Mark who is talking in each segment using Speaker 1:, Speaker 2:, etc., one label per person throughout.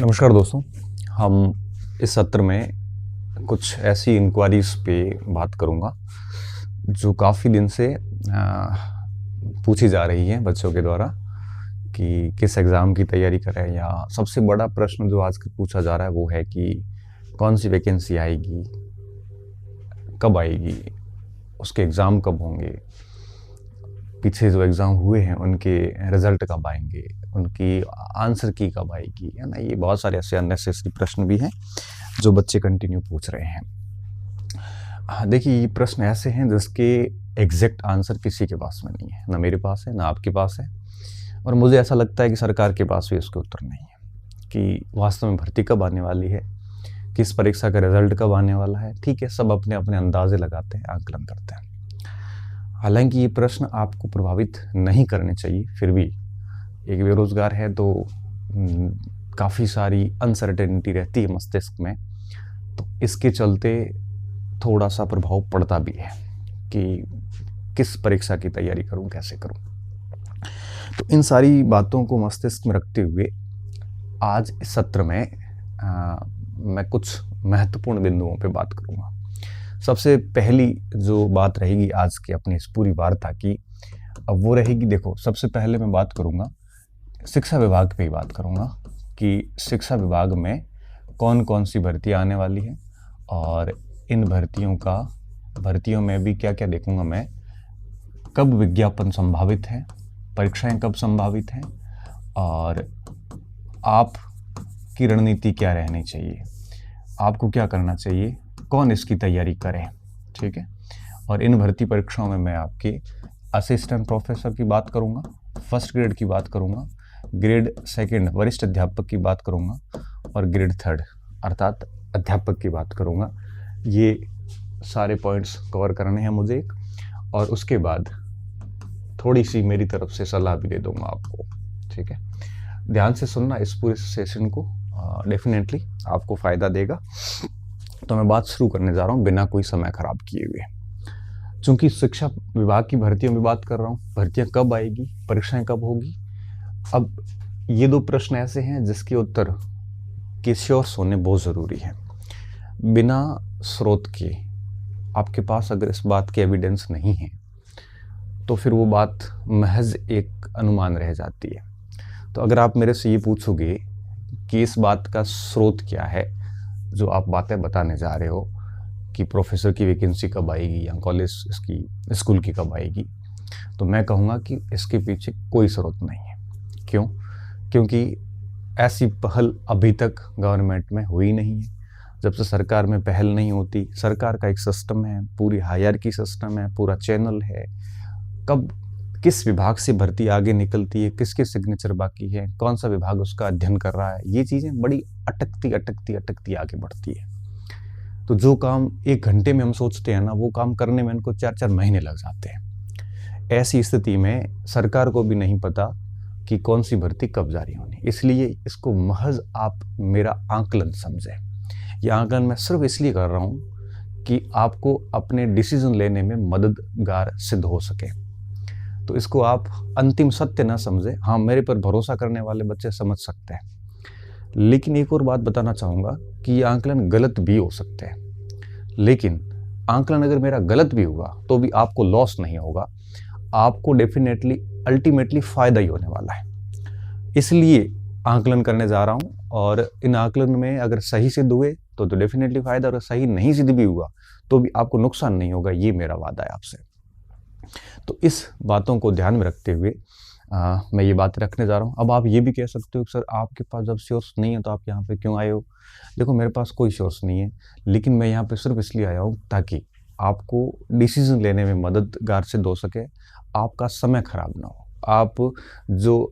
Speaker 1: नमस्कार दोस्तों। हम इस सत्र में कुछ ऐसी इंक्वायरीज पे बात करूंगा जो काफ़ी दिन से पूछी जा रही है बच्चों के द्वारा कि किस एग्ज़ाम की तैयारी करें, या सबसे बड़ा प्रश्न जो आज पूछा जा रहा है वो है कि कौन सी वैकेंसी आएगी, कब आएगी, उसके एग्ज़ाम कब होंगे, पीछे जो एग्ज़ाम हुए हैं उनके रिज़ल्ट कब आएंगे, उनकी आंसर की कब आएगी, है ना। ये बहुत सारे ऐसे अननेसेसरी प्रश्न भी हैं जो बच्चे कंटिन्यू पूछ रहे हैं। देखिए, ये प्रश्न ऐसे हैं जिसके एग्जैक्ट आंसर किसी के पास में नहीं है, ना मेरे पास है, ना आपके पास है, और मुझे ऐसा लगता है कि सरकार के पास भी इसके उत्तर नहीं है कि वास्तव में भर्ती कब आने वाली है, किस परीक्षा का रिजल्ट कब आने वाला है। ठीक है, सब अपने अपने अंदाजे लगाते हैं, आकलन करते हैं। हालांकि ये प्रश्न आपको प्रभावित नहीं करने चाहिए, फिर भी एक बेरोजगार है तो काफ़ी सारी अनसर्टेनिटी रहती है मस्तिष्क में, तो इसके चलते थोड़ा सा प्रभाव पड़ता भी है कि किस परीक्षा की तैयारी करूं, कैसे करूं। तो इन सारी बातों को मस्तिष्क में रखते हुए आज इस सत्र में मैं कुछ महत्वपूर्ण बिंदुओं पे बात करूंगा। सबसे पहली जो बात रहेगी आज की अपनी इस पूरी वार्ता की, अब वो रहेगी, देखो, सबसे पहले मैं बात करूंगा शिक्षा विभाग पे ही बात करूंगा कि शिक्षा विभाग में कौन कौन सी भर्तियां आने वाली है, और इन भर्तियों में भी क्या क्या देखूंगा मैं, कब विज्ञापन संभावित है, परीक्षाएं कब संभावित हैं, और आपकी रणनीति क्या रहनी चाहिए, आपको क्या करना चाहिए, कौन इसकी तैयारी करें। ठीक है, और इन भर्ती परीक्षाओं में मैं आपके असिस्टेंट प्रोफेसर की बात करूंगा, फर्स्ट ग्रेड की बात करूंगा, ग्रेड सेकंड वरिष्ठ अध्यापक की बात करूंगा, और ग्रेड थर्ड अर्थात अध्यापक की बात करूंगा। ये सारे पॉइंट्स कवर करने हैं मुझे एक, और उसके बाद थोड़ी सी मेरी तरफ से सलाह भी दे दूंगा आपको। ठीक है, ध्यान से सुनना इस पूरे सेशन को, डेफिनेटली आपको फ़ायदा देगा। तो मैं बात शुरू करने जा रहा हूँ बिना कोई समय खराब किए हुए। चूंकि शिक्षा विभाग की भर्तियों में बात कर रहा हूँ, भर्तियाँ कब आएगी, परीक्षाएं कब होगी, अब ये दो प्रश्न ऐसे हैं जिसके उत्तर के श्योर्स होने बहुत ज़रूरी है। बिना स्रोत के आपके पास अगर इस बात की एविडेंस नहीं है तो फिर वो बात महज एक अनुमान रह जाती है। तो अगर आप मेरे से ये पूछोगे कि इस बात का स्रोत क्या है जो आप बातें बताने जा रहे हो कि प्रोफेसर की वैकेंसी कब आएगी या कॉलेज स्कूल की कब आएगी, तो मैं कहूँगा कि इसके पीछे कोई स्रोत नहीं है। क्यों? क्योंकि ऐसी पहल अभी तक गवर्नमेंट में हुई नहीं है। जब से सरकार में पहल नहीं होती, सरकार का एक सिस्टम है, पूरी हायरार्की सिस्टम है, पूरा चैनल है, कब किस विभाग से भर्ती आगे निकलती है, किसके सिग्नेचर बाकी है, कौन सा विभाग उसका अध्ययन कर रहा है, ये चीज़ें बड़ी अटकती आगे बढ़ती है। तो जो काम 1 घंटे में हम सोचते हैं ना, वो काम करने में इनको 4-4 महीने लग जाते हैं। ऐसी स्थिति में सरकार को भी नहीं पता कि कौन सी भर्ती कब जारी होनी। इसलिए इसको महज आप मेरा आकलन समझें। यह आकलन मैं सिर्फ इसलिए कर रहा हूँ कि आपको अपने डिसीजन लेने में मददगार सिद्ध हो सके। तो इसको आप अंतिम सत्य ना समझें। हाँ, मेरे पर भरोसा करने वाले बच्चे समझ सकते हैं, लेकिन एक और बात बताना चाहूँगा कि ये आकलन गलत भी हो सकते हैं। लेकिन आकलन अगर मेरा गलत भी हुआ तो भी आपको लॉस नहीं होगा, आपको डेफिनेटली अल्टीमेटली फ़ायदा ही होने वाला है। इसलिए आकलन करने जा रहा हूँ, और इन आकलन में अगर सही सिद्ध हुए तो डेफिनेटली फ़ायदा, और सही नहीं सिद्ध भी हुआ तो भी आपको नुकसान नहीं होगा, ये मेरा वादा है आपसे। तो इस बातों को ध्यान में रखते हुए मैं ये बात रखने जा रहा हूँ। अब आप ये भी कह सकते हो सर, आपके पास जब सोर्स नहीं है तो आप यहाँ पे क्यों आए हो? देखो, मेरे पास कोई सोर्स नहीं है, लेकिन मैं यहाँ पे सिर्फ इसलिए आया हूँ ताकि आपको डिसीजन लेने में मददगार सिद्ध हो सके, आपका समय खराब ना हो। आप जो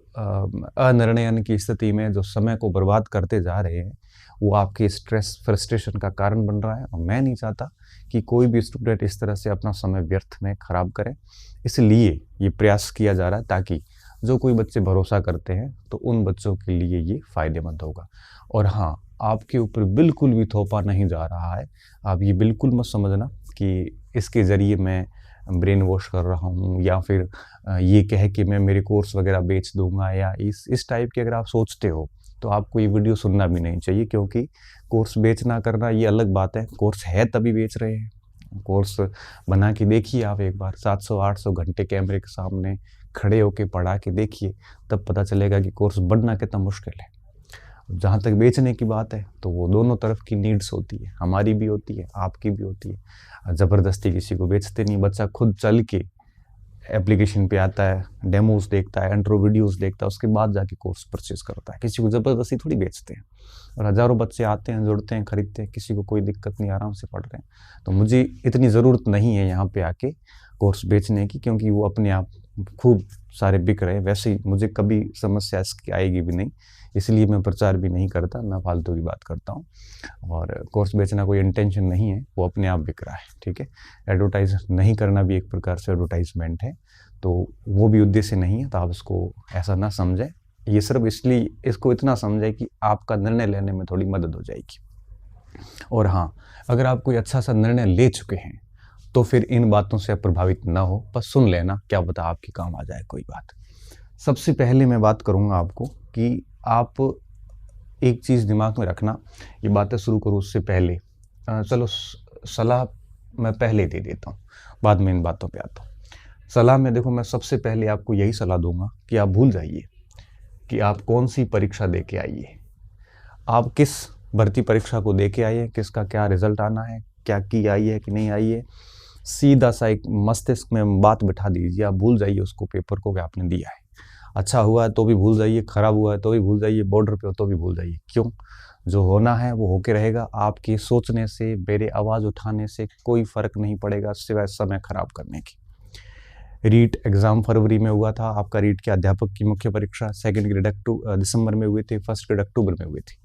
Speaker 1: अनिर्णयन की स्थिति में जो समय को बर्बाद करते जा रहे हैं, वो आपके स्ट्रेस फ्रस्ट्रेशन का कारण बन रहा है, और मैं नहीं चाहता कि कोई भी स्टूडेंट इस तरह से अपना समय व्यर्थ में खराब करे। इसलिए ये प्रयास किया जा रहा है ताकि जो कोई बच्चे भरोसा करते हैं तो उन बच्चों के लिए ये फ़ायदेमंद होगा। और हाँ, आपके ऊपर बिल्कुल भी थोपा नहीं जा रहा है। आप ये बिल्कुल मत समझना कि इसके ज़रिए मैं ब्रेन वॉश कर रहा हूँ, या फिर ये कह कि मैं मेरे कोर्स वगैरह बेच दूंगा, या इस टाइप के अगर आप सोचते हो तो आपको ये वीडियो सुनना भी नहीं चाहिए, क्योंकि कोर्स बेचना करना ये अलग बात है। कोर्स है तभी बेच रहे हैं। कोर्स बना के देखिए आप एक बार, 700-800 घंटे कैमरे के सामने खड़े होके पढ़ा के देखिए, तब पता चलेगा कि कोर्स बनना कितना मुश्किल है। जहाँ तक बेचने की बात है तो वो दोनों तरफ की नीड्स होती है, हमारी भी होती है, आपकी भी होती है। ज़बरदस्ती किसी को बेचते नहीं। बच्चा खुद चल के एप्लीकेशन पे आता है, डेमोस देखता है, इंट्रो वीडियोस देखता है, उसके बाद जाके कोर्स परचेज करता है। किसी को ज़बरदस्ती थोड़ी बेचते हैं। और हज़ारों बच्चे आते हैं, जुड़ते हैं, खरीदते हैं, किसी को कोई दिक्कत नहीं, आराम से पढ़ रहे हैं। तो मुझे इतनी ज़रूरत नहीं है यहाँ पे आके कोर्स बेचने की, क्योंकि वो अपने आप खूब सारे बिक रहे हैं। वैसे ही मुझे कभी समस्या इसकी आएगी भी नहीं, इसलिए मैं प्रचार भी नहीं करता, मैं फालतू की बात करता हूँ। और कोर्स बेचना कोई इंटेंशन नहीं है, वो अपने आप बिक रहा है, ठीक है। एडवर्टाइज नहीं करना भी एक प्रकार से एडवर्टाइजमेंट है, तो वो भी उद्देश्य नहीं है, तो आप इसको ऐसा ना समझें। ये सिर्फ इसलिए इसको इतना समझें कि आपका निर्णय लेने में थोड़ी मदद हो जाएगी। और हाँ, अगर आप कोई अच्छा सा निर्णय ले चुके हैं तो फिर इन बातों से प्रभावित ना हो, बस सुन लेना, क्या पता आपके काम आ जाए कोई बात। सबसे पहले मैं बात करूँगा आपको कि आप एक चीज़ दिमाग में रखना, ये बातें शुरू करूँ उससे पहले चलो सलाह मैं पहले दे देता हूँ, बाद में इन बातों पे आता हूँ। सलाह में देखो, मैं सबसे पहले आपको यही सलाह दूंगा कि आप भूल जाइए कि आप कौन सी परीक्षा दे के आइए, आप किस भर्ती परीक्षा को दे के आइए, किसका क्या रिजल्ट आना है, क्या की आई है कि नहीं आई है। सीधा सा एक मस्तिष्क में बात बिठा दीजिए, आप भूल जाइए उसको, पेपर को कि आपने दिया है। अच्छा हुआ है तो भी भूल जाइए, खराब हुआ है तो भी भूल जाइए, बॉर्डर पे हो तो भी भूल जाइए। क्यों? जो होना है वो होके रहेगा। आपके सोचने से, मेरे आवाज़ उठाने से कोई फ़र्क नहीं पड़ेगा, सिवाय समय खराब करने की। रीट एग्ज़ाम फरवरी में हुआ था, आपका रीट के अध्यापक की मुख्य परीक्षा सेकंड ग्रेड दिसंबर में हुई थी, फर्स्ट ग्रेड अक्टूबर में हुई थी।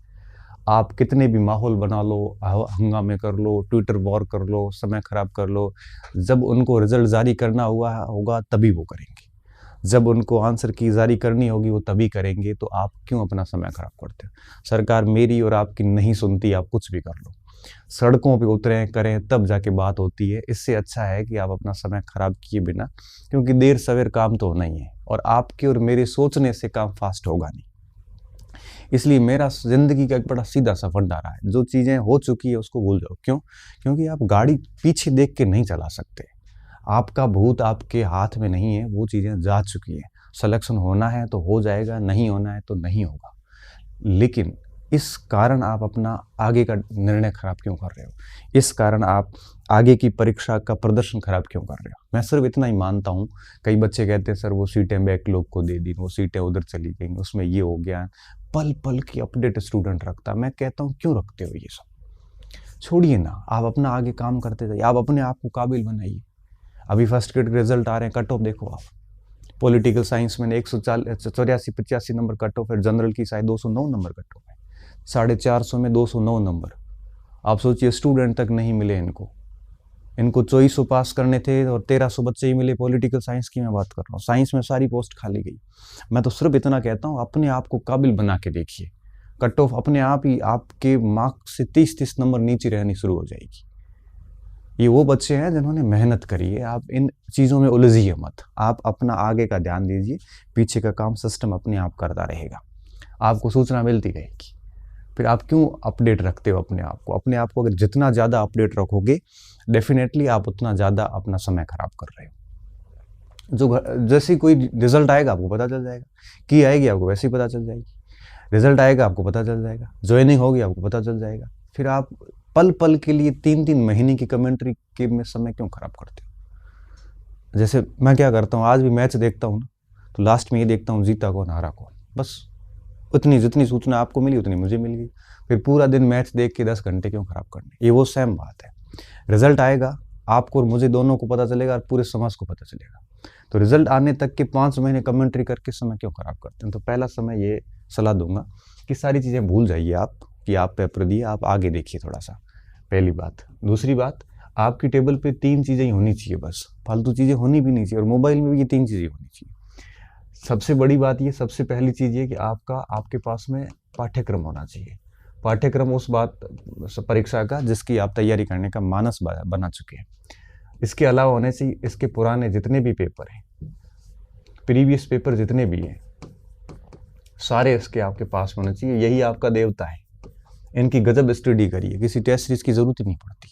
Speaker 1: आप कितने भी माहौल बना लो, हंगामे कर लो, ट्विटर वॉर कर लो, समय खराब कर लो, जब उनको रिजल्ट जारी करना होगा तभी वो करेंगे। जब उनको आंसर की जारी करनी होगी वो तभी करेंगे। तो आप क्यों अपना समय खराब करते हो? सरकार मेरी और आपकी नहीं सुनती, आप कुछ भी कर लो, सड़कों पे उतरें करें, तब जाके बात होती है। इससे अच्छा है कि आप अपना समय खराब किए बिना, क्योंकि देर सवेर काम तो होना ही है, और आपके और मेरे सोचने से काम फास्ट होगा नहीं। इसलिए मेरा ज़िंदगी का एक बड़ा सीधा सा फंडा रहा है, जो चीज़ें हो चुकी है उसको भूल जाओ। क्यों? क्योंकि आप गाड़ी पीछे देख के नहीं चला सकते। आपका भूत आपके हाथ में नहीं है, वो चीज़ें जा चुकी हैं। सिलेक्शन होना है तो हो जाएगा, नहीं होना है तो नहीं होगा। लेकिन इस कारण आप अपना आगे का निर्णय खराब क्यों कर रहे हो? इस कारण आप आगे की परीक्षा का प्रदर्शन खराब क्यों कर रहे हो? मैं सिर्फ इतना ही मानता हूँ। कई बच्चे कहते हैं सर वो सीटें बैकलॉग को दे दी, वो सीटें उधर चली गई, उसमें ये हो गया। पल पल की अपडेट स्टूडेंट रखता। मैं कहता हूँ क्यों रखते हो ये सब? छोड़िए ना, आप अपना आगे काम करते जाइए, आप अपने आप को काबिल बनाइए। अभी फर्स्ट ग्रेड के रिजल्ट आ रहे हैं, कट ऑफ देखो आप। पॉलिटिकल साइंस में 184-85 नंबर कट ऑफ है, जनरल की शायद 209 नंबर कट ऑफ है, 450 में 209 नंबर। आप सोचिए स्टूडेंट तक नहीं मिले इनको 2400 पास करने थे और 1300 बच्चे ही मिले। पॉलिटिकल साइंस की मैं बात कर रहा हूँ, साइंस में सारी पोस्ट खाली गई। मैं तो सिर्फ इतना कहता हूँ, अपने आप को काबिल बना के देखिए। कट ऑफ अपने आप ही आपके मार्क्स से 30-30 नंबर नीचे रहनी शुरू हो जाएगी। ये वो बच्चे हैं जिन्होंने मेहनत करी है। आप इन चीज़ों में उलझिए मत, आप अपना आगे का ध्यान दीजिए, पीछे का काम सिस्टम अपने आप करता रहेगा, आपको सूचना मिलती रहेगी। फिर आप क्यों अपडेट रखते हो अपने आप को? अपने आप को अगर जितना ज़्यादा अपडेट रखोगे, डेफिनेटली आप उतना ज़्यादा अपना समय खराब कर रहे हो। जैसे कोई रिजल्ट आएगा आपको पता चल जाएगा, की आएगी आपको वैसे ही पता चल जाएगी, रिजल्ट आएगा आपको पता चल जाएगा, ज्वाइनिंग होगी आपको पता चल जाएगा। फिर आप पल पल के लिए 3-3 महीने की कमेंट्री के में समय क्यों खराब करते हो? जैसे मैं क्या करता हूँ, आज भी मैच देखता हूँ ना, तो लास्ट में ये देखता हूँ जीता कौन हारा कौन, बस उतनी जितनी सूचना आपको मिली उतनी मुझे मिल गई। फिर पूरा दिन मैच देख के 10 घंटे क्यों खराब करने? ये वो सेम बात है। रिजल्ट आएगा, आपको और मुझे दोनों को पता चलेगा और पूरे समाज को पता चलेगा। तो रिजल्ट आने तक के 5 महीने कमेंट्री करके समय क्यों खराब करते हैं? तो पहला समय ये सलाह दूंगा कि सारी चीज़ें भूल जाइए आप, कि आप पेपर दिए, आप आगे देखिए थोड़ा सा, पहली बात। दूसरी बात, आपकी टेबल पे 3 चीज़ें ही होनी चाहिए, बस फालतू चीज़ें होनी भी नहीं चाहिए, और मोबाइल में भी ये 3 चीज़ें होनी चाहिए। सबसे बड़ी बात ये, सबसे पहली चीज़ ये कि आपके पास में पाठ्यक्रम होना चाहिए। पाठ्यक्रम उस परीक्षा का जिसकी आप तैयारी करने का मानस बना चुके हैं। इसके अलावा होने चाहिए इसके पुराने जितने भी पेपर हैं, प्रीवियस पेपर जितने भी हैं, सारे इसके आपके पास होने चाहिए, यही आपका देवता है। इनकी गजब स्टडी करिए, किसी टेस्ट सीरीज की ज़रूरत ही नहीं पड़ती,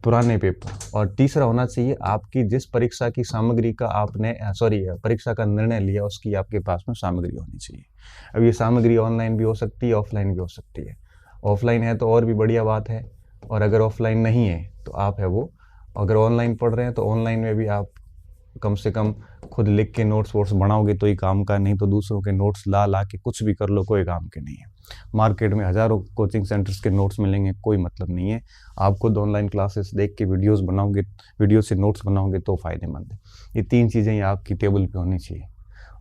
Speaker 1: पुराने पेपर। और तीसरा होना चाहिए आपकी जिस परीक्षा की सामग्री का आपने परीक्षा का निर्णय लिया उसकी आपके पास में सामग्री होनी चाहिए। अब ये सामग्री ऑनलाइन भी हो सकती है, ऑफलाइन भी हो सकती है। ऑफलाइन है तो और भी बढ़िया बात है, और अगर ऑफलाइन नहीं है तो आप है वो, अगर ऑनलाइन पढ़ रहे हैं तो ऑनलाइन में भी आप कम से कम खुद लिख के नोट्स वोट्स बनाओगे तो ही काम का, नहीं तो दूसरों के नोट्स ला ला के कुछ भी कर लो, कोई काम के नहीं है। मार्केट में हज़ारों कोचिंग सेंटर्स के नोट्स मिलेंगे, कोई मतलब नहीं है। आप खुद ऑनलाइन क्लासेस देख के वीडियोस बनाओगे, वीडियो से नोट्स बनाओगे तो फ़ायदेमंद है। ये 3 चीज़ें ही आपकी टेबल पे होनी चाहिए।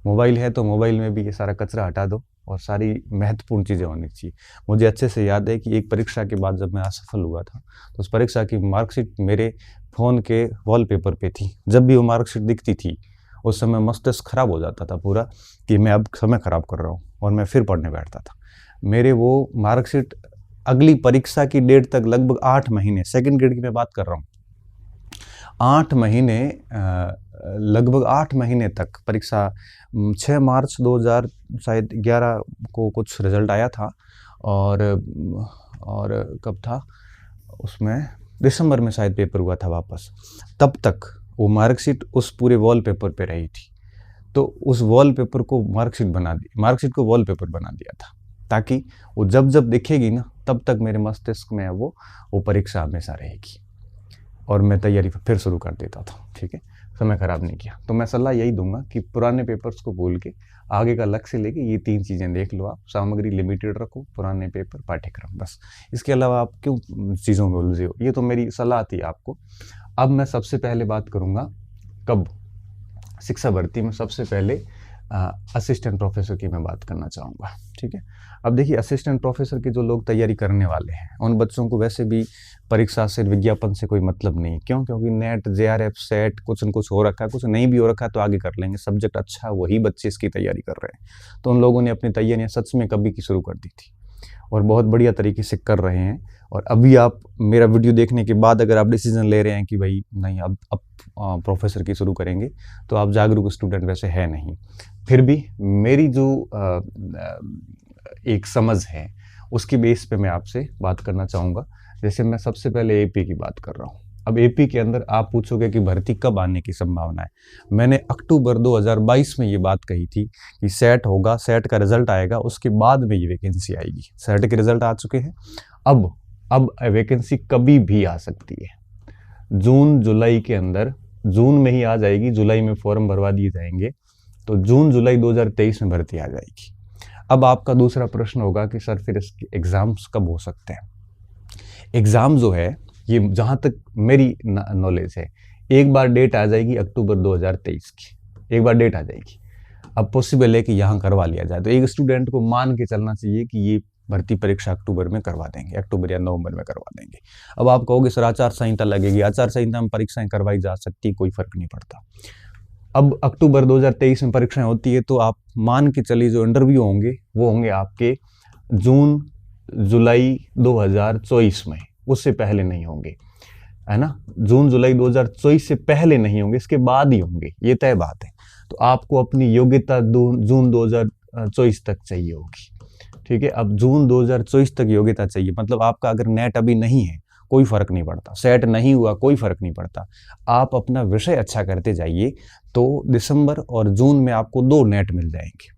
Speaker 1: मोबाइल है तो मोबाइल में भी ये सारा कचरा हटा दो और सारी महत्वपूर्ण चीज़ें होनी चाहिए। मुझे अच्छे से याद है कि एक परीक्षा के बाद जब मैं असफल हुआ था तो उस परीक्षा की मार्कशीट मेरे फ़ोन के वॉलपेपर पे थी। जब भी वो मार्कशीट दिखती थी उस समय मस्तिष्क खराब हो जाता था पूरा, कि मैं अब समय ख़राब कर रहा हूँ, और मैं फिर पढ़ने बैठता था। मेरे वो मार्कशीट अगली परीक्षा की डेट तक लगभग 8 महीने, सेकंड ग्रेड की मैं बात कर रहा हूँ, 8 महीने, लगभग 8 महीने तक परीक्षा 6 मार्च 2011 को कुछ रिजल्ट आया था, और कब था उसमें, दिसंबर में शायद पेपर हुआ था वापस, तब तक वो मार्कशीट उस पूरे वॉलपेपर पे रही थी। तो उस वॉलपेपर को मार्कशीट को वॉलपेपर बना दिया था, ताकि वो जब जब दिखेगी ना तब तक मेरे मस्तिष्क में वो परीक्षा हमेशा रहेगी, और मैं तैयारी फिर शुरू कर देता था। ठीक है, समय खराब नहीं किया। तो मैं सलाह यही दूंगा कि पुराने पेपर्स को भूल के आगे का लक्ष्य लेके ये 3 चीज़ें देख लो आप। सामग्री लिमिटेड रखो, पुराने पेपर, पाठ्यक्रम, बस। इसके अलावा आप क्यों चीज़ों में उलझे हो? ये तो मेरी सलाह थी आपको। अब मैं सबसे पहले बात करूँगा कब शिक्षा भर्ती में सबसे पहले असिस्टेंट प्रोफेसर की मैं बात करना चाहूँगा। ठीक है, अब देखिए असिस्टेंट प्रोफेसर की जो लोग तैयारी करने वाले हैं उन बच्चों को वैसे भी परीक्षा से, विज्ञापन से कोई मतलब नहीं। क्यों? क्योंकि नेट, जेआरएफ, सेट कुछ न कुछ हो रखा है, कुछ नहीं भी हो रखा है तो आगे कर लेंगे। सब्जेक्ट अच्छा, वही बच्चे इसकी तैयारी कर रहे हैं। तो उन लोगों ने अपनी तैयारियाँ सच में कभी की शुरू कर दी थी और बहुत बढ़िया तरीके से कर रहे हैं। और अभी आप मेरा वीडियो देखने के बाद अगर आप डिसीजन ले रहे हैं कि भाई नहीं अब प्रोफेसर की शुरू करेंगे, तो आप जागरूक स्टूडेंट वैसे है नहीं। फिर भी मेरी जो एक समझ है उसकी बेस पे मैं आपसे बात करना चाहूँगा। जैसे मैं सबसे पहले एपी की बात कर रहा हूँ। अब एपी के अंदर आप पूछोगे कि भर्ती कब आने की संभावना है। मैंने अक्टूबर 2022 में ये बात कही थी कि सेट होगा, सेट का रिजल्ट आएगा, उसके बाद में ये वैकेंसी आएगी। सेट के रिजल्ट आ चुके हैं, अब वैकेंसी कभी भी आ सकती है। जून जुलाई के अंदर, जून में ही आ जाएगी, जुलाई में फॉर्म भरवा दिए जाएंगे, तो जून जुलाई 2023 में भर्ती आ जाएगी। अब आपका दूसरा प्रश्न होगा कि सर फिर इसके एग्ज़ाम्स कब हो सकते हैं? एग्ज़ाम जो है ये, जहाँ तक मेरी नॉलेज है, एक बार डेट आ जाएगी अक्टूबर 2023 की, एक बार डेट आ जाएगी। अब पॉसिबल है कि यहाँ करवा लिया जाए, तो एक स्टूडेंट को मान के चलना चाहिए कि ये भर्ती परीक्षा अक्टूबर में करवा देंगे, अक्टूबर या नवंबर में करवा देंगे। अब आप कहोगे सर आचार संहिता लगेगी, आचार संहिता में परीक्षाएं करवाई जा सकती, कोई फर्क नहीं पड़ता। अब अक्टूबर 2023 में परीक्षाएं होती है तो आप मान के चलिए जो इंटरव्यू होंगे वो होंगे आपके जून जुलाई 2024 में, उससे पहले नहीं होंगे, है ना। जून जुलाई 2024 से पहले नहीं होंगे, इसके बाद ही होंगे, ये तय बात है। तो आपको अपनी योग्यता जून 2024 तक चाहिए होगी। ठीक है, अब जून 2024 तक योग्यता चाहिए, मतलब आपका अगर नेट अभी नहीं है कोई फर्क नहीं पड़ता, सेट नहीं हुआ कोई फर्क नहीं पड़ता, आप अपना विषय अच्छा करते जाइए तो दिसंबर और जून में आपको 2 नेट मिल जाएंगे।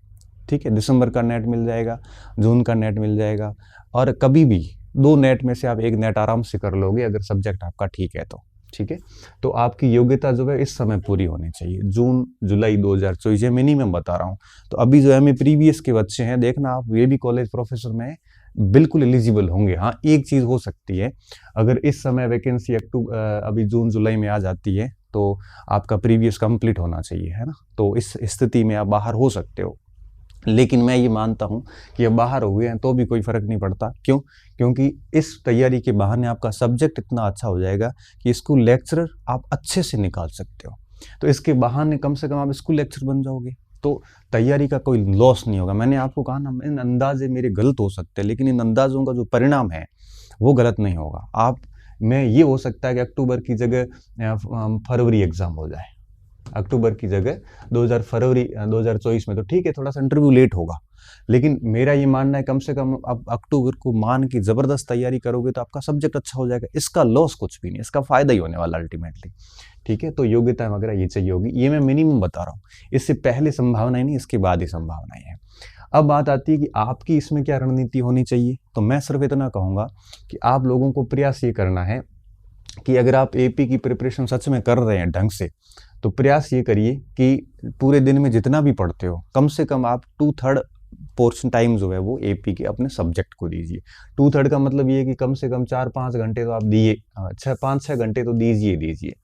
Speaker 1: ठीक है, दिसंबर का नेट मिल जाएगा, जून का नेट मिल जाएगा, और कभी भी 2 नेट में से आप 1 नेट आराम से कर लोगे अगर सब्जेक्ट आपका ठीक है तो। ठीक है, तो आपकी योग्यता जो है इस समय पूरी होनी चाहिए, जून जुलाई 2024, ये मिनिमम बता रहा हूँ। तो अभी जो एमए प्रीवियस के बच्चे हैं, देखना आप, ये भी कॉलेज प्रोफेसर में बिल्कुल एलिजिबल होंगे। हाँ, एक चीज़ हो सकती है, अगर इस समय वैकेंसी अभी जून जुलाई में आ जाती है तो आपका प्रीवियस कंप्लीट होना चाहिए, है ना। तो इस स्थिति में आप बाहर हो सकते हो, लेकिन मैं ये मानता हूँ कि अब बाहर हुए हैं तो भी कोई फ़र्क नहीं पड़ता। क्यों? क्योंकि इस तैयारी के बहाने आपका सब्जेक्ट इतना अच्छा हो जाएगा कि स्कूल लेक्चरर आप अच्छे से निकाल सकते हो। तो इसके बहाने कम से कम आप स्कूल लेक्चरर बन जाओगे, तो तैयारी का कोई लॉस नहीं होगा। मैंने आपको कहा ना, इन अंदाजे मेरे गलत हो सकते हैं, लेकिन इन अंदाज़ों का जो परिणाम है वो गलत नहीं होगा। ये हो सकता है कि अक्टूबर की जगह फरवरी एग्ज़ाम हो जाए, अक्टूबर की जगह 2024 में, तो ठीक है थोड़ा सा इंटरव्यू लेट होगा, लेकिन मेरा ये मानना है कम से कम अब अक्टूबर को मान की जबरदस्त तैयारी करोगे तो आपका सब्जेक्ट अच्छा हो जाएगा। इसका लॉस कुछ भी नहीं, इसका फायदा ही होने वाला अल्टीमेटली। ठीक है, तो योग्यता वगैरह ये चाहिए होगी, ये मैं मिनिमम बता रहा हूँ। इससे पहले संभावनाएं नहीं, इसके बाद ही संभावनाएं हैं। अब बात आती है कि आपकी इसमें क्या रणनीति होनी चाहिए, तो मैं सिर्फ इतना कहूंगा कि आप लोगों को प्रयास ये करना है कि अगर आप एपी की प्रिपरेशन सच में कर रहे हैं ढंग से, तो प्रयास ये करिए कि पूरे दिन में जितना भी पढ़ते हो कम से कम आप 2/3 पोर्शन टाइम जो है वो एपी के अपने सब्जेक्ट को दीजिए। 2/3 का मतलब ये है कि कम से कम 4-5 घंटे तो आप दिए, 5-6 घंटे तो दीजिए,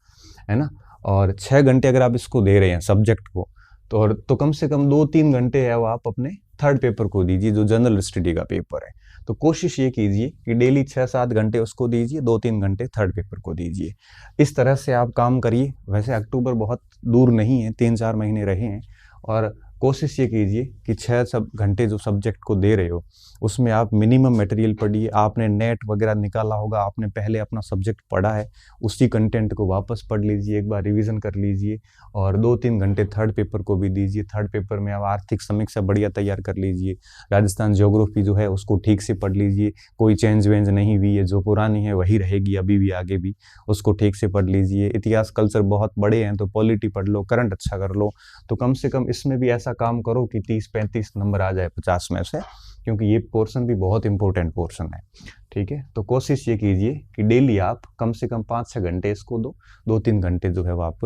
Speaker 1: है ना। और 6 घंटे अगर आप इसको दे रहे हैं सब्जेक्ट को, तो कम से कम 2-3 घंटे है वो आप अपने थर्ड पेपर को दीजिए, जो जनरल स्टडी का पेपर है। तो कोशिश ये कीजिए कि डेली 6-7 घंटे उसको दीजिए, 2-3 घंटे थर्ड पेपर को दीजिए। इस तरह से आप काम करिए। वैसे अक्टूबर बहुत दूर नहीं है, 3-4 महीने रहे हैं, और कोशिश ये कीजिए कि 6 घंटे जो सब्जेक्ट को दे रहे हो उसमें आप मिनिमम मटेरियल पढ़िए। आपने नेट वगैरह निकाला होगा, आपने पहले अपना सब्जेक्ट पढ़ा है, उसी कंटेंट को वापस पढ़ लीजिए, एक बार रिवीजन कर लीजिए, और 2-3 घंटे थर्ड पेपर को भी दीजिए। थर्ड पेपर में आप आर्थिक समीक्षा बढ़िया तैयार कर लीजिए, राजस्थान ज्योग्राफी जो है उसको ठीक से पढ़ लीजिए, कोई चेंज वेंज नहीं हुई है, जो पुरानी है वही रहेगी अभी भी आगे भी, उसको ठीक से पढ़ लीजिए। इतिहास कल्चर बहुत बड़े हैं तो पॉलिटी पढ़ लो, करंट अच्छा कर लो। तो कम से कम इसमें भी ऐसा काम करो कि 30-35 नंबर आ जाए 50 में से, क्योंकि ये पोर्शन भी बहुत इंपॉर्टेंट पोर्शन है। ठीक है, तो कोशिश ये कीजिए कि डेली आप कम से कम 5-6 घंटे इसको दो, 2-3 घंटे जो है वो आप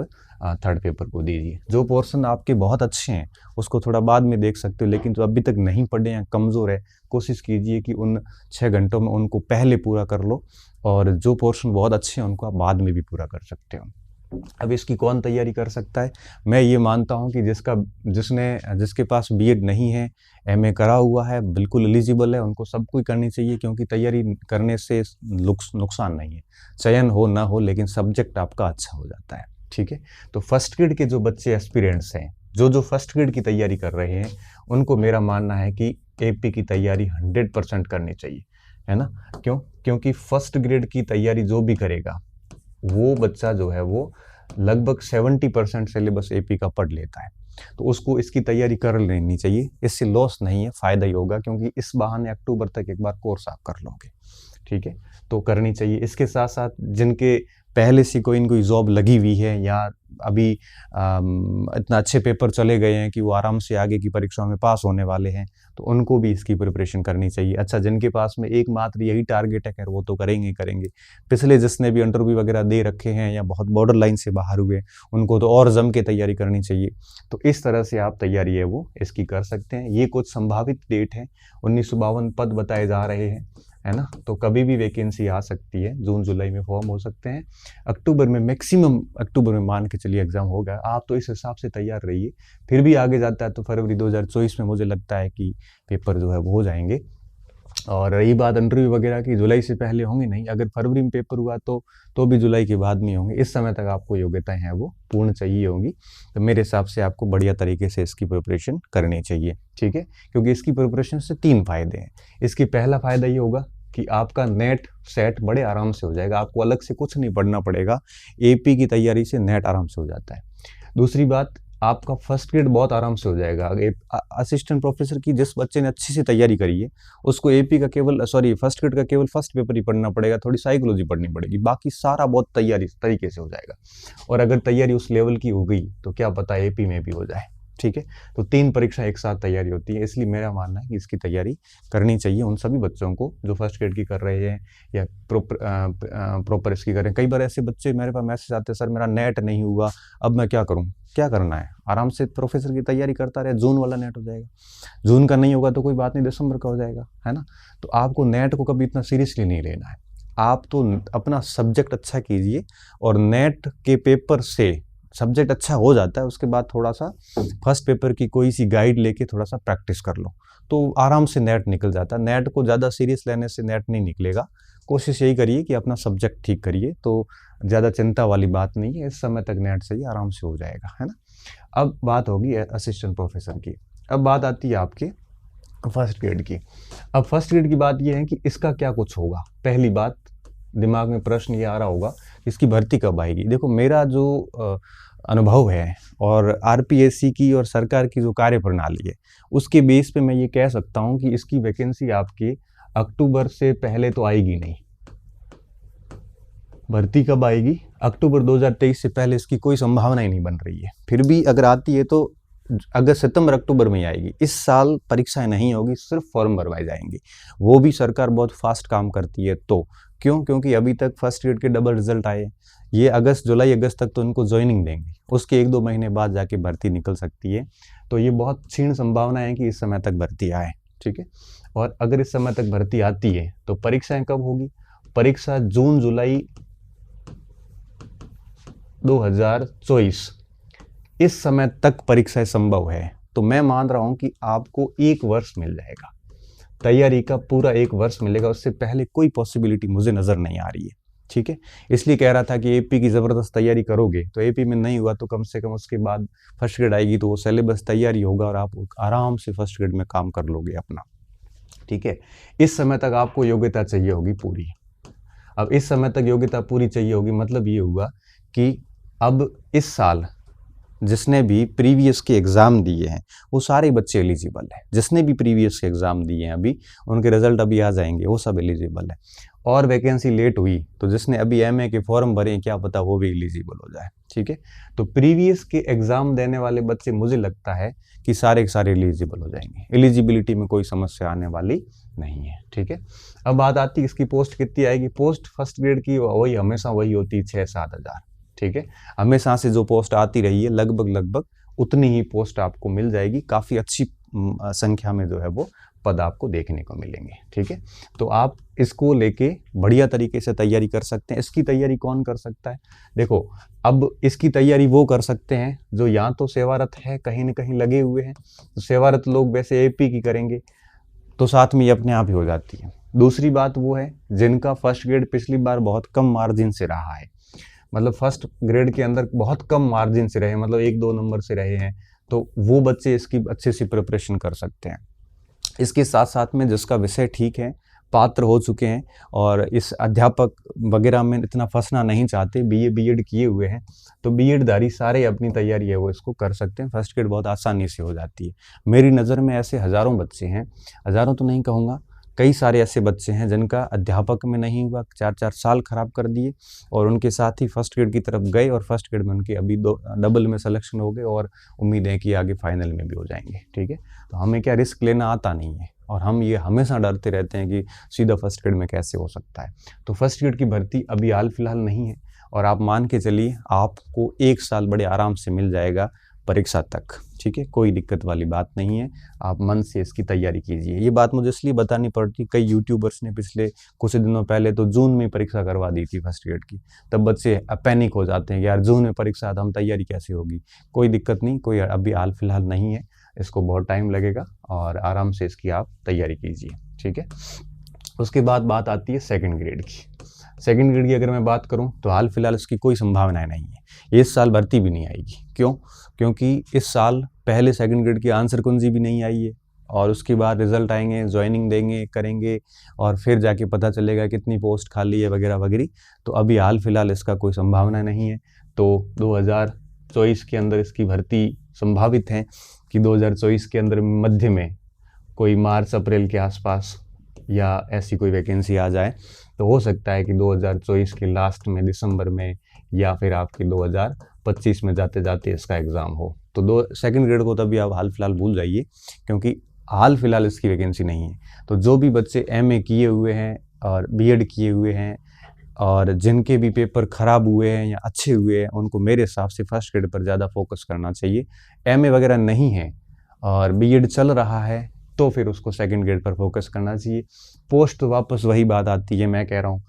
Speaker 1: थर्ड पेपर को दीजिए। जो पोर्शन आपके बहुत अच्छे हैं उसको थोड़ा बाद में देख सकते हो, लेकिन जो अभी तक नहीं पढ़े हैं, कमज़ोर है, कोशिश कीजिए कि उन 6 घंटों में उनको पहले पूरा कर लो, और जो पोर्शन बहुत अच्छे हैं उनको आप बाद में भी पूरा कर सकते हो। अब इसकी कौन तैयारी कर सकता है? मैं ये मानता हूँ कि जिसके पास बीएड नहीं है, एमए करा हुआ है, बिल्कुल एलिजिबल है, उनको सबको ही करनी चाहिए, क्योंकि तैयारी करने से नुकसान नहीं है। चयन हो ना हो, लेकिन सब्जेक्ट आपका अच्छा हो जाता है। ठीक है, तो फर्स्ट ग्रेड के जो बच्चे एस्पिरेंट्स हैं, जो फर्स्ट ग्रेड की तैयारी कर रहे हैं, उनको मेरा मानना है कि एपी की तैयारी 100% करनी चाहिए, है ना। क्योंकि फर्स्ट ग्रेड की तैयारी जो भी करेगा वो बच्चा जो है वो लगभग 70% सिलेबस एपी का पढ़ लेता है, तो उसको इसकी तैयारी कर लेनी चाहिए। इससे लॉस नहीं है, फायदा ही होगा, क्योंकि इस बहाने अक्टूबर तक एक बार कोर्स आप कर लोगे। ठीक है, तो करनी चाहिए। इसके साथ साथ जिनके पहले से कोई जॉब लगी हुई है, या अभी इतना अच्छे पेपर चले गए हैं कि वो आराम से आगे की परीक्षाओं में पास होने वाले हैं, तो उनको भी इसकी प्रिपरेशन करनी चाहिए। अच्छा, जिनके पास में एकमात्र यही टारगेट है, खैर वो तो करेंगे। पिछले जिसने भी इंटरव्यू वगैरह दे रखे हैं या बहुत बॉर्डर लाइन से बाहर हुए, उनको तो और जम के तैयारी करनी चाहिए। तो इस तरह से आप तैयारी है वो इसकी कर सकते हैं। ये कुछ संभावित डेट है, 1952 पद बताए जा रहे हैं, है ना। तो कभी भी वैकेंसी आ सकती है, जून जुलाई में फॉर्म हो सकते हैं, अक्टूबर में मैक्सिमम अक्टूबर में मान के चलिए एग्जाम होगा। आप तो इस हिसाब से तैयार रहिए, फिर भी आगे जाता है तो फरवरी 2024 में मुझे लगता है कि पेपर जो है वो हो जाएंगे। और रही बात इंटरव्यू वगैरह की, जुलाई से पहले होंगे नहीं, अगर फरवरी में पेपर हुआ तो भी जुलाई के बाद में होंगे। इस समय तक आपको योग्यताएं हैं वो पूर्ण चाहिए होंगी, तो मेरे हिसाब से आपको बढ़िया तरीके से इसकी प्रिपरेशन करनी चाहिए। ठीक है, क्योंकि इसकी प्रिपरेशन से 3 फायदे हैं। इसकी पहला फायदा ये होगा कि आपका नेट सेट बड़े आराम से हो जाएगा, आपको अलग से कुछ नहीं पढ़ना पड़ेगा। एपी की तैयारी से नेट आराम से हो जाता है। दूसरी बात, आपका फर्स्ट ग्रेड बहुत आराम से हो जाएगा। असिस्टेंट प्रोफेसर की जिस बच्चे ने अच्छी से तैयारी करी है, उसको एपी का फर्स्ट ग्रेड का केवल फर्स्ट पेपर ही पढ़ना पड़ेगा, थोड़ी साइकोलॉजी पढ़नी पड़ेगी, बाकी सारा बहुत तैयारी तरीके से हो जाएगा। और अगर तैयारी उस लेवल की हो गई तो क्या पता एपी में भी हो जाए। ठीक है, तो 3 परीक्षा एक साथ तैयारी होती है, इसलिए मेरा मानना है कि इसकी तैयारी करनी चाहिए उन सभी बच्चों को जो फर्स्ट ग्रेड की कर रहे हैं या प्रॉपर इसकी कर रहे हैं। कई बार ऐसे बच्चे मेरे पास मैसेज आते हैं, सर मेरा नेट नहीं हुआ, अब मैं क्या करूं? क्या करना है, आराम से प्रोफेसर की तैयारी करता रहे, जून वाला नेट हो जाएगा। जून का नहीं होगा तो कोई बात नहीं, दिसंबर का हो जाएगा, है ना। तो आपको नेट को कभी इतना सीरियसली नहीं लेना है, आप तो अपना सब्जेक्ट अच्छा कीजिए, और नेट के पेपर से सब्जेक्ट अच्छा हो जाता है, उसके बाद थोड़ा सा फर्स्ट पेपर की कोई सी गाइड लेके थोड़ा सा प्रैक्टिस कर लो, तो आराम से नेट निकल जाता है। नेट को ज़्यादा सीरियस लेने से नेट नहीं निकलेगा। कोशिश यही करिए कि अपना सब्जेक्ट ठीक करिए, तो ज़्यादा चिंता वाली बात नहीं है, इस समय तक नेट से ही आराम से हो जाएगा, है ना। अब बात होगी असिस्टेंट प्रोफेसर की। अब बात आती है आपके फर्स्ट ग्रेड की। अब फर्स्ट ग्रेड की बात यह है कि इसका क्या कुछ होगा। पहली बात, दिमाग में प्रश्न ये आ रहा होगा इसकी भर्ती कब आएगी। देखो, मेरा जो अनुभव है और आरपीएससी की और सरकार की जो कार्यप्रणाली है उसके बेस पे मैं ये कह सकता हूँ कि इसकी वैकेंसी आपके अक्टूबर से पहले तो आएगी नहीं। भर्ती कब आएगी? अक्टूबर 2023 से पहले इसकी कोई संभावना ही नहीं बन रही है। फिर भी अगर आती है तो अगस्त सितंबर अक्टूबर में ही आएगी। इस साल परीक्षाएं नहीं होगी, सिर्फ फॉर्म भरवाए जाएंगे। वो भी सरकार बहुत फास्ट काम करती है। तो क्यों? क्योंकि अभी तक फर्स्ट ग्रेड के डबल रिजल्ट आए। ये जुलाई अगस्त तक तो इनको ज्वाइनिंग देंगे, उसके 1-2 महीने बाद जाके भर्ती निकल सकती है। तो ये बहुत क्षीण संभावना है कि इस समय तक भर्ती आए। ठीक है, और अगर इस समय तक भर्ती आती है तो परीक्षाएं कब होगी? परीक्षा जून जुलाई 2024 इस समय तक परीक्षाएं संभव है। तो मैं मान रहा हूं कि आपको 1 वर्ष मिल जाएगा, तैयारी का पूरा 1 वर्ष मिलेगा। उससे पहले कोई पॉसिबिलिटी मुझे नजर नहीं आ रही है। ठीक है, इसलिए कह रहा था कि एपी की जबरदस्त तैयारी करोगे तो एपी में नहीं हुआ तो कम से कम उसके बाद फर्स्ट ग्रेड आएगी तो वो सिलेबस तैयारी होगा और आप आराम से फर्स्ट ग्रेड में काम कर लोगे अपना। ठीक है, इस समय तक आपको योग्यता चाहिए होगी पूरी। अब इस समय तक योग्यता पूरी चाहिए होगी मतलब ये हुआ कि अब इस साल जिसने भी प्रीवियस के एग्ज़ाम दिए हैं वो सारे बच्चे एलिजिबल है। जिसने भी प्रीवियस के एग्ज़ाम दिए हैं अभी उनके रिजल्ट अभी आ जाएंगे, वो सब एलिजिबल है। और वैकेंसी लेट हुई तो जिसने अभी एमए के फॉर्म भरे क्या पता वो भी एलिजिबल हो जाए। ठीक है, तो प्रीवियस के एग्ज़ाम देने वाले बच्चे मुझे लगता है कि सारे के सारे एलिजिबल हो जाएंगे। एलिजिबिलिटी में कोई समस्या आने वाली नहीं है। ठीक है, अब बात आती है इसकी पोस्ट कितनी आएगी। पोस्ट फर्स्ट ग्रेड की वही हमेशा वही होती है 6-7 हज़ार। ठीक है, हमेशा से जो पोस्ट आती रही है लगभग उतनी ही पोस्ट आपको मिल जाएगी। काफ़ी अच्छी संख्या में जो है वो पद आपको देखने को मिलेंगे। ठीक है, तो आप इसको लेके बढ़िया तरीके से तैयारी कर सकते हैं। इसकी तैयारी कौन कर सकता है? देखो, अब इसकी तैयारी वो कर सकते हैं जो या तो सेवारत है, कहीं ना कहीं लगे हुए हैं। तो सेवारत लोग वैसे एपी की करेंगे तो साथ में ये अपने आप ही हो जाती है। दूसरी बात वो है जिनका फर्स्ट ग्रेड पिछली बार बहुत कम मार्जिन से रहा है, मतलब फर्स्ट ग्रेड के अंदर बहुत कम मार्जिन से रहे, मतलब 1-2 नंबर से रहे हैं, तो वो बच्चे इसकी अच्छे से प्रिपरेशन कर सकते हैं। इसके साथ साथ में जिसका विषय ठीक है, पात्र हो चुके हैं और इस अध्यापक वगैरह में इतना फंसना नहीं चाहते, बीए बीएड किए हुए हैं, तो बीएडधारी सारे अपनी तैयारी है वो इसको कर सकते हैं। फर्स्ट ग्रेड बहुत आसानी से हो जाती है। मेरी नज़र में ऐसे हज़ारों बच्चे हैं, हज़ारों तो नहीं कहूँगा, कई सारे ऐसे बच्चे हैं जिनका अध्यापक में नहीं हुआ, 4-4 साल खराब कर दिए और उनके साथ ही फर्स्ट ग्रेड की तरफ गए और फर्स्ट ग्रेड में उनके अभी डबल में सिलेक्शन हो गए और उम्मीद है कि आगे फाइनल में भी हो जाएंगे। ठीक है, तो हमें क्या रिस्क लेना आता नहीं है और हम ये हमेशा डरते रहते हैं कि सीधा फर्स्ट ग्रेड में कैसे हो सकता है। तो फर्स्ट ग्रेड की भर्ती अभी हाल फिलहाल नहीं है और आप मान के चलिए आपको 1 साल बड़े आराम से मिल जाएगा परीक्षा तक। ठीक है, कोई दिक्कत वाली बात नहीं है, आप मन से इसकी तैयारी कीजिए। ये बात मुझे इसलिए बतानी पड़ती, कई यूट्यूबर्स ने पिछले कुछ दिनों पहले तो जून में परीक्षा करवा दी थी फर्स्ट ग्रेड की। तब बच्चे पैनिक हो जाते हैं कि यार जून में परीक्षा तो हम तैयारी कैसे होगी। कोई दिक्कत नहीं, कोई अभी हाल फिलहाल नहीं है, इसको बहुत टाइम लगेगा और आराम से इसकी आप तैयारी कीजिए। ठीक है, उसके बाद बात आती है सेकंड ग्रेड की। सेकंड ग्रेड की अगर मैं बात करूं तो हाल फिलहाल इसकी कोई संभावनाएं नहीं है। इस साल भर्ती भी नहीं आएगी। क्यों? क्योंकि इस साल पहले सेकंड ग्रेड की आंसर कुंजी भी नहीं आई है और उसके बाद रिजल्ट आएंगे, ज्वाइनिंग देंगे, करेंगे और फिर जाके पता चलेगा कितनी पोस्ट खाली है वगैरह वगैरह। तो अभी हाल फिलहाल इसका कोई संभावना नहीं है। तो 2024 के अंदर इसकी भर्ती संभावित है कि 2024 के अंदर मध्य में कोई मार्च अप्रैल के आसपास या ऐसी कोई वैकेंसी आ जाए तो हो सकता है कि 2024 के लास्ट में दिसंबर में या फिर आपके 2025 में जाते जाते इसका एग्ज़ाम हो। तो सेकंड ग्रेड को तभी आप हाल फिलहाल भूल जाइए क्योंकि हाल फिलहाल इसकी वैकेंसी नहीं है। तो जो भी बच्चे एमए किए हुए हैं और बीएड किए हुए हैं और जिनके भी पेपर ख़राब हुए हैं या अच्छे हुए हैं उनको मेरे हिसाब से फर्स्ट ग्रेड पर ज़्यादा फोकस करना चाहिए। एमए वगैरह नहीं है और बीएड चल रहा है तो फिर उसको सेकंड ग्रेड पर फोकस करना चाहिए। पोस्ट तो वापस वही बात आती है, मैं कह रहा हूँ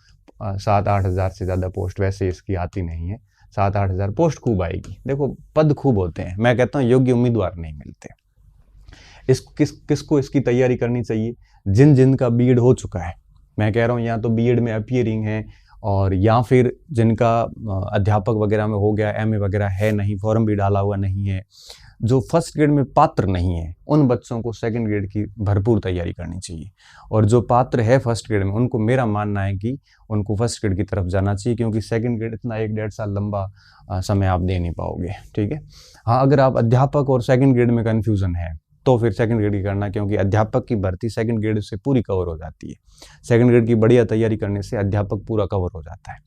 Speaker 1: 7-8 हज़ार से ज़्यादा पोस्ट वैसे इसकी आती नहीं है। 7-8 हज़ार पोस्ट खूब आएगी। देखो पद खूब होते हैं, मैं कहता हूँ योग्य उम्मीदवार नहीं मिलते। किसको इसकी तैयारी करनी चाहिए? जिन का बीएड हो चुका है, मैं कह रहा हूँ या तो बीएड में अपीयरिंग है और या फिर जिनका अध्यापक वगैरह में हो गया, एमए वगैरह है नहीं, फॉर्म भी डाला हुआ नहीं है, जो फर्स्ट ग्रेड में पात्र नहीं है उन बच्चों को सेकंड ग्रेड की भरपूर तैयारी करनी चाहिए, और जो पात्र है फर्स्ट ग्रेड में उनको मेरा मानना है कि उनको फर्स्ट ग्रेड की तरफ जाना चाहिए, क्योंकि सेकंड ग्रेड इतना 1-1.5 साल लंबा समय आप दे नहीं पाओगे। ठीक है, हाँ, अगर आप अध्यापक और सेकंड ग्रेड में कन्फ्यूजन है तो फिर सेकंड ग्रेड की करना, क्योंकि अध्यापक की भर्ती सेकंड ग्रेड से पूरी कवर हो जाती है। सेकंड ग्रेड की बढ़िया तैयारी करने से अध्यापक पूरा कवर हो जाता है,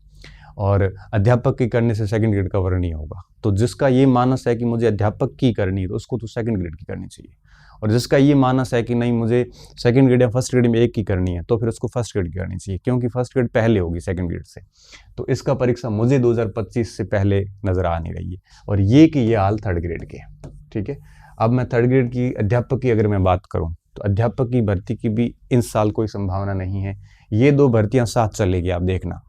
Speaker 1: और अध्यापक की करने से सेकंड ग्रेड कवर नहीं होगा। तो जिसका ये मानस है कि मुझे अध्यापक की करनी है तो उसको तो सेकंड ग्रेड की करनी चाहिए, और जिसका ये मानस है कि नहीं मुझे सेकंड ग्रेड या फर्स्ट ग्रेड में एक की करनी है तो फिर उसको फर्स्ट ग्रेड की करनी चाहिए, क्योंकि फर्स्ट ग्रेड पहले होगी सेकंड ग्रेड से। तो इसका परीक्षा मुझे 2025 से पहले नजर आ नहीं रही है, और ये कि ये हाल थर्ड ग्रेड के। ठीक है, अब मैं थर्ड ग्रेड की अध्यापक की अगर मैं बात करूं तो अध्यापक की भर्ती की भी इस साल कोई संभावना नहीं है। ये 2 भर्तियां साथ चलेगी, आप देखना।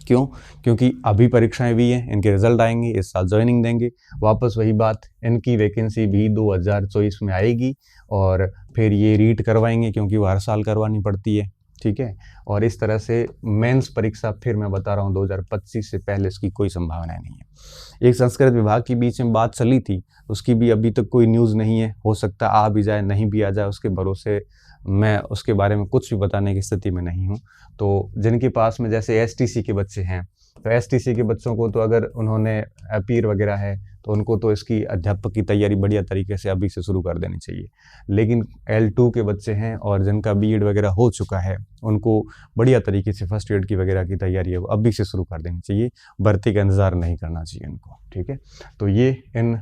Speaker 1: क्यों? क्योंकि अभी परीक्षाएं भी हैं, इनके रिजल्ट आएंगे, इस साल ज्वाइनिंग देंगे, वापस वही बात, इनकी वैकेंसी भी 2024 में आएगी, और फिर ये रीट करवाएंगे क्योंकि वो हर साल करवानी पड़ती है। ठीक है, और इस तरह से मेंस परीक्षा फिर मैं बता रहा हूँ 2025 से पहले इसकी कोई संभावना नहीं है। एक संस्कृत विभाग के बीच में बात चली थी, उसकी भी अभी तक कोई न्यूज़ नहीं है, हो सकता आ भी जाए नहीं भी आ जाए, उसके भरोसे मैं उसके बारे में कुछ भी बताने की स्थिति में नहीं हूँ। तो जिनके पास में जैसे एसटीसी के बच्चे हैं, तो एसटीसी के बच्चों को तो अगर उन्होंने अपीयर वगैरह है तो उनको तो इसकी अध्यापक की तैयारी बढ़िया तरीके से अभी से शुरू कर देनी चाहिए। लेकिन L2 के बच्चे हैं और जिनका बीएड वगैरह हो चुका है उनको बढ़िया तरीके से फर्स्ट ग्रेड की वगैरह की तैयारी है वो अभी से शुरू कर देनी चाहिए, भर्ती का इंतज़ार नहीं करना चाहिए इनको। ठीक है, तो ये इन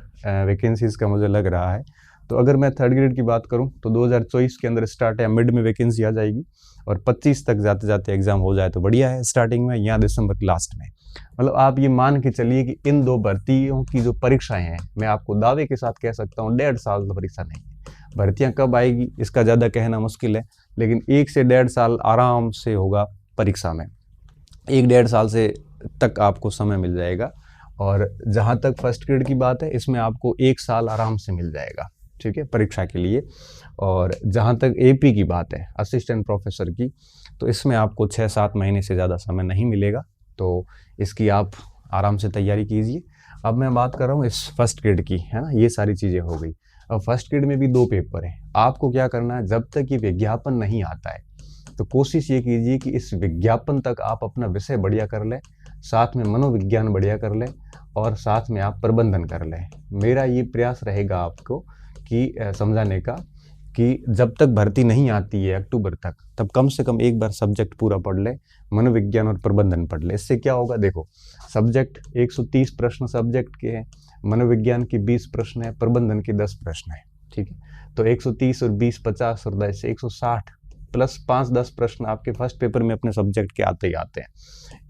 Speaker 1: वैकेंसीज़ का मुझे लग रहा है। तो अगर मैं थर्ड ग्रेड की बात करूं तो 2024 के अंदर स्टार्ट है, मिड में वैकेंसी आ जाएगी, और 25 तक जाते जाते एग्जाम हो जाए तो बढ़िया है, स्टार्टिंग में या दिसंबर के लास्ट में। मतलब आप ये मान के चलिए कि इन 2 भर्तियों की जो परीक्षाएं हैं, मैं आपको दावे के साथ कह सकता हूँ 1.5 साल तो परीक्षा नहीं है। भर्तियां कब आएगी इसका ज़्यादा कहना मुश्किल है, लेकिन 1 से 1.5 साल आराम से होगा परीक्षा में, 1-1.5 साल से तक आपको समय मिल जाएगा। और जहाँ तक फर्स्ट ग्रेड की बात है इसमें आपको 1 साल आराम से मिल जाएगा। ठीक है, परीक्षा के लिए। और जहाँ तक एपी की बात है, असिस्टेंट प्रोफेसर की, तो इसमें आपको 6-7 महीने से ज़्यादा समय नहीं मिलेगा, तो इसकी आप आराम से तैयारी कीजिए। अब मैं बात कर रहा हूँ इस फर्स्ट ग्रेड की, है ना, ये सारी चीज़ें हो गई। अब फर्स्ट ग्रेड में भी 2 पेपर हैं, आपको क्या करना है, जब तक ये विज्ञापन नहीं आता है तो कोशिश ये कीजिए कि इस विज्ञापन तक आप अपना विषय बढ़िया कर लें, साथ में मनोविज्ञान बढ़िया कर लें, और साथ में आप प्रबंधन कर लें। मेरा ये प्रयास रहेगा आपको कि समझाने का कि जब तक भर्ती नहीं आती है अक्टूबर तक, तब कम से कम एक बार सब्जेक्ट पूरा पढ़ ले, मनोविज्ञान और प्रबंधन पढ़ ले। इससे क्या होगा, देखो सब्जेक्ट 130 प्रश्न सब्जेक्ट के हैं, मनोविज्ञान की 20 प्रश्न है, प्रबंधन के 10 प्रश्न है। ठीक है, तो 130 और 20 50 और 10 160 प्लस 5-10 प्रश्न आपके फर्स्ट पेपर में अपने सब्जेक्ट के आते ही आते हैं।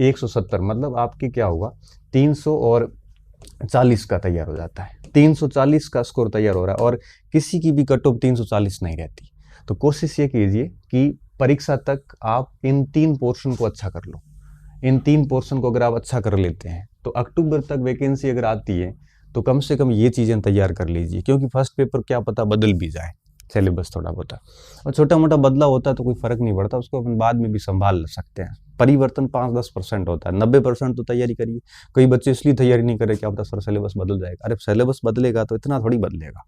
Speaker 1: 170 मतलब आपके क्या होगा, 340 का तैयार हो जाता है, 340 का स्कोर तैयार हो रहा है, और किसी की भी कट ऑफ 340 नहीं रहती। तो कोशिश ये कीजिए कि परीक्षा तक आप इन 3 पोर्शन को अच्छा कर लो। इन 3 पोर्शन को अगर आप अच्छा कर लेते हैं तो अक्टूबर तक वैकेंसी अगर आती है तो कम से कम ये चीज़ें तैयार कर लीजिए, क्योंकि फर्स्ट पेपर क्या पता बदल भी जाए, सिलेबस थोड़ा बहुत, और छोटा मोटा बदलाव होता है तो कोई फर्क नहीं पड़ता, उसको अपन बाद में भी संभाल सकते हैं। परिवर्तन 5-10% होता है, 90% तो तैयारी करिए। कई बच्चे इसलिए तैयारी नहीं करे, क्या पता सर सिलेबस बदल जाएगा, अरे सिलेबस बदलेगा तो इतना थोड़ी बदलेगा,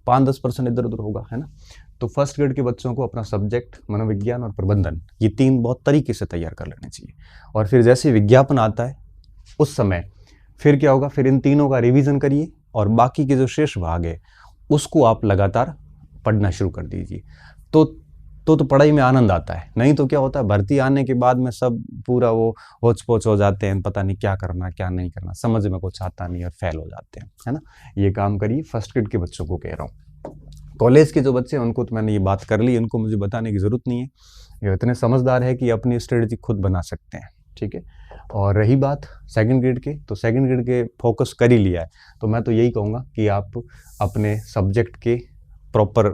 Speaker 1: 5-10% इधर उधर होगा, है ना। तो फर्स्ट ग्रेड के बच्चों को अपना सब्जेक्ट मनोविज्ञान और प्रबंधन, ये 3 बहुत तरीके से तैयार कर लेने चाहिए, और फिर जैसे विज्ञापन आता है उस समय फिर क्या होगा, फिर इन तीनों का रिवीजन करिए, और बाकी के जो शेष भाग है उसको आप लगातार पढ़ना शुरू कर दीजिए। तो पढ़ाई में आनंद आता है। नहीं तो क्या होता है, भर्ती आने के बाद में सब पूरा वो होच पोच हो जाते हैं, पता नहीं क्या करना क्या नहीं करना, समझ में कुछ आता नहीं और फेल हो जाते हैं, है ना। ये काम करिए, फर्स्ट ग्रेड के बच्चों को कह रहा हूँ। कॉलेज के जो बच्चे हैं उनको तो मैंने ये बात कर ली, उनको मुझे बताने की ज़रूरत नहीं है, ये इतने समझदार है कि अपनी स्ट्रेटजी खुद बना सकते हैं। ठीक है, और रही बात सेकंड ग्रेड के, तो सेकंड ग्रेड के फोकस कर ही लिया है, तो मैं तो यही कहूँगा कि आप अपने सब्जेक्ट के प्रॉपर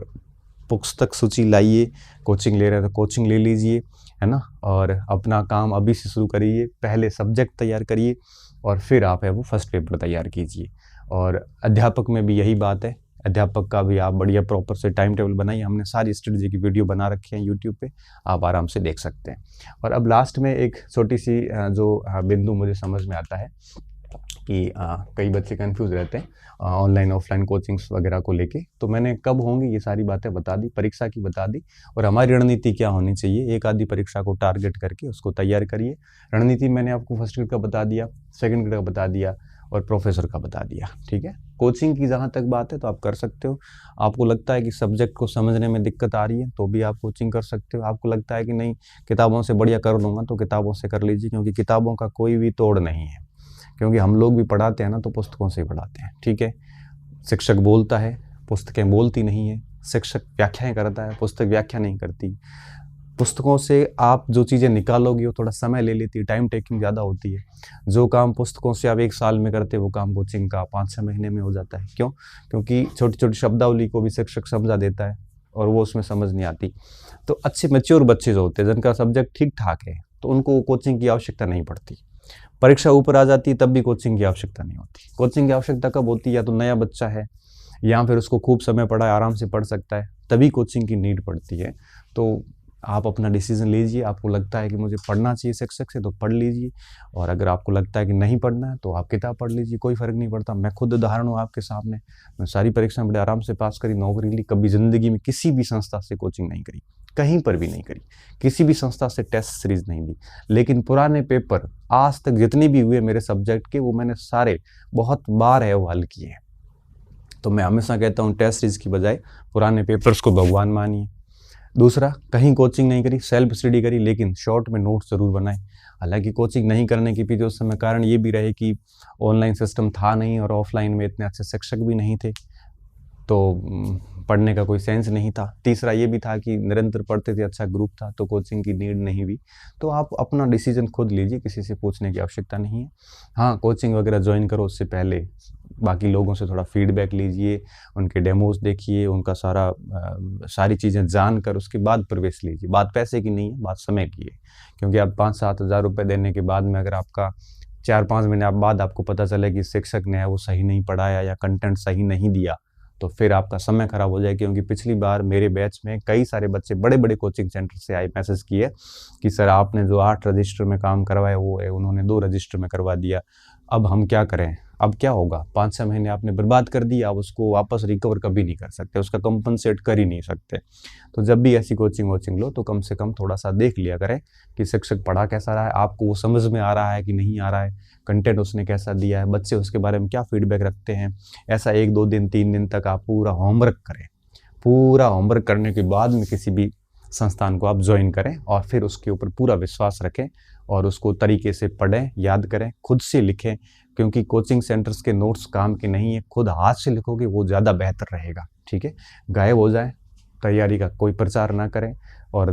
Speaker 1: पुस्तक सूची लाइए, कोचिंग ले रहे हैं तो कोचिंग ले लीजिए, है ना, और अपना काम अभी से शुरू करिए, पहले सब्जेक्ट तैयार करिए और फिर आप है वो फर्स्ट पेपर तैयार कीजिए। और अध्यापक में भी यही बात है, अध्यापक का भी आप बढ़िया प्रॉपर से टाइम टेबल बनाइए, हमने सारी स्ट्रेटजी की वीडियो बना रखी है यूट्यूब पे, आप आराम से देख सकते हैं। और अब लास्ट में एक छोटी सी जो बिंदु मुझे समझ में आता है कि कई बच्चे कंफ्यूज रहते हैं ऑनलाइन ऑफलाइन कोचिंग्स वगैरह को लेके। तो मैंने कब होंगी ये सारी बातें बता दी, परीक्षा की बता दी, और हमारी रणनीति क्या होनी चाहिए। एक आधी परीक्षा को टारगेट करके उसको तैयार करिए। रणनीति मैंने आपको फर्स्ट ग्रेड का बता दिया, सेकंड ग्रेड का बता दिया और प्रोफेसर का बता दिया, ठीक है। कोचिंग की जहाँ तक बात है तो आप कर सकते हो। आपको लगता है कि सब्जेक्ट को समझने में दिक्कत आ रही है तो भी आप कोचिंग कर सकते हो। आपको लगता है कि नहीं किताबों से बढ़िया कर लूँगा तो किताबों से कर लीजिए, क्योंकि किताबों का कोई भी तोड़ नहीं है। क्योंकि हम लोग भी पढ़ाते हैं ना तो पुस्तकों से ही पढ़ाते हैं, ठीक है। शिक्षक बोलता है, पुस्तकें बोलती नहीं है। शिक्षक व्याख्याएं करता है, पुस्तक व्याख्या नहीं करती। पुस्तकों से आप जो चीज़ें निकालोगे वो थोड़ा समय ले लेती है, टाइम टेकिंग ज़्यादा होती है। जो काम पुस्तकों से आप 1 साल में करते हो वो काम कोचिंग का 5-6 महीने में हो जाता है। क्यों? क्योंकि छोटी छोटी शब्दावली को भी शिक्षक समझा देता है और वो उसमें समझ नहीं आती। तो अच्छे मैच्योर बच्चे जो होते हैं जिनका सब्जेक्ट ठीक ठाक है तो उनको कोचिंग की आवश्यकता नहीं पड़ती। परीक्षा ऊपर आ जाती है तब भी कोचिंग की आवश्यकता नहीं होती। कोचिंग की आवश्यकता कब होती है? या तो नया बच्चा है या फिर उसको खूब समय पड़ा है, आराम से पढ़ सकता है, तभी कोचिंग की नीड पड़ती है। तो आप अपना डिसीजन लीजिए। आपको लगता है कि मुझे पढ़ना चाहिए शिक्षक से तो पढ़ लीजिए, और अगर आपको लगता है कि नहीं पढ़ना है तो आप किताब पढ़ लीजिए, कोई फ़र्क नहीं पड़ता। मैं खुद उदाहरण हूँ आपके सामने। मैं सारी परीक्षाएं बड़े आराम से पास करी, नौकरी ली, कभी ज़िंदगी में किसी भी संस्था से कोचिंग नहीं करी, कहीं पर भी नहीं करी, किसी भी संस्था से टेस्ट सीरीज नहीं दी। लेकिन पुराने पेपर आज तक जितने भी हुए मेरे सब्जेक्ट के वो मैंने सारे बहुत बार है वो हल किए। तो मैं हमेशा कहता हूँ टेस्ट सीरीज की बजाय पुराने पेपर्स को भगवान मानिए। दूसरा, कहीं कोचिंग नहीं करी, सेल्फ स्टडी करी, लेकिन शॉर्ट में नोट्स ज़रूर बनाए। हालांकि कोचिंग नहीं करने के पीछे उस समय कारण ये भी रहे कि ऑनलाइन सिस्टम था नहीं और ऑफलाइन में इतने अच्छे शिक्षक भी नहीं थे, तो पढ़ने का कोई सेंस नहीं था। तीसरा ये भी था कि निरंतर पढ़ते थे, अच्छा ग्रुप था, तो कोचिंग की नीड नहीं हुई। तो आप अपना डिसीजन खुद लीजिए, किसी से पूछने की आवश्यकता नहीं है। हाँ, कोचिंग वगैरह ज्वाइन करो उससे पहले बाकी लोगों से थोड़ा फीडबैक लीजिए, उनके डेमोज देखिए, उनका सारी चीज़ें जानकर उसके बाद प्रवेश लीजिए। बात पैसे की नहीं है, बात समय की है। क्योंकि आप 5-7 हज़ार रुपये देने के बाद में अगर आपका 4-5 महीने बाद आपको पता चले कि शिक्षक ने वो सही नहीं पढ़ाया या कंटेंट सही नहीं दिया, तो फिर आपका समय खराब हो जाए। क्योंकि पिछली बार मेरे बैच में कई सारे बच्चे बड़े बड़े कोचिंग सेंटर से आए, मैसेज किए कि सर आपने जो 8 रजिस्टर में काम करवाया वो है उन्होंने 2 रजिस्टर में करवा दिया, अब हम क्या करें। अब क्या होगा, 5-6 महीने आपने बर्बाद कर दिया, आप उसको वापस रिकवर कभी नहीं कर सकते, उसका कंपनसेट कर ही नहीं सकते। तो जब भी ऐसी कोचिंग वोचिंग लो तो कम से कम थोड़ा सा देख लिया करें कि शिक्षक पढ़ा कैसा रहा है, आपको वो समझ में आ रहा है कि नहीं आ रहा है, कंटेंट उसने कैसा दिया है, बच्चे उसके बारे में क्या फीडबैक रखते हैं। ऐसा 1-2 दिन 3 दिन तक आप पूरा होमवर्क करें। पूरा होमवर्क करने के बाद में किसी भी संस्थान को आप ज्वाइन करें और फिर उसके ऊपर पूरा विश्वास रखें और उसको तरीके से पढ़ें, याद करें, खुद से लिखें। क्योंकि कोचिंग सेंटर्स के नोट्स काम के नहीं है, खुद हाथ से लिखोगे वो ज़्यादा बेहतर रहेगा, ठीक है। गायब हो जाए, तैयारी का कोई प्रचार ना करें और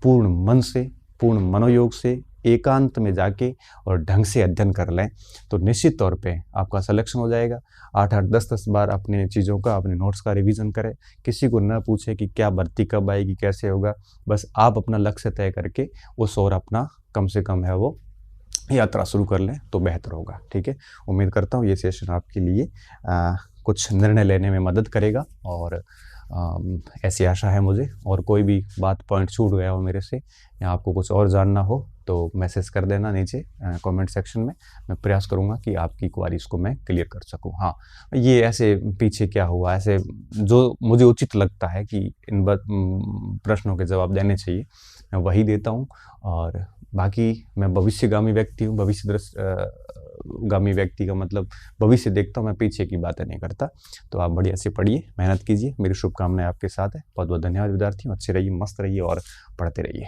Speaker 1: पूर्ण मन से, पूर्ण मनोयोग से एकांत में जाके और ढंग से अध्ययन कर लें तो निश्चित तौर पे आपका सिलेक्शन हो जाएगा। 8-8, 10-10 बार अपने चीज़ों का, अपने नोट्स का रिवीजन करें। किसी को न पूछे कि क्या भर्ती कब आएगी, कैसे होगा। बस आप अपना लक्ष्य तय करके उस ओर अपना कम से कम है वो यात्रा शुरू कर लें तो बेहतर होगा, ठीक है। उम्मीद करता हूँ ये सेशन आपके लिए कुछ निर्णय लेने में मदद करेगा और ऐसी आशा है मुझे। और कोई भी बात पॉइंट छूट गया हो मेरे से या आपको कुछ और जानना हो तो मैसेज कर देना नीचे कमेंट सेक्शन में। मैं प्रयास करूंगा कि आपकी क्वारीज को मैं क्लियर कर सकूं। हाँ, ये ऐसे पीछे क्या हुआ, ऐसे जो मुझे उचित लगता है कि इन प्रश्नों के जवाब देने चाहिए मैं वही देता हूँ। और बाकी मैं भविष्यगामी व्यक्ति हूँ। गामी व्यक्ति का मतलब भविष्य देखता हूँ, मैं पीछे की बातें नहीं करता। तो आप बढ़िया से पढ़िए, मेहनत कीजिए, मेरी शुभकामनाएं आपके साथ है। बहुत बहुत धन्यवाद विद्यार्थियों, अच्छे रहिए, मस्त रहिए और पढ़ते रहिए।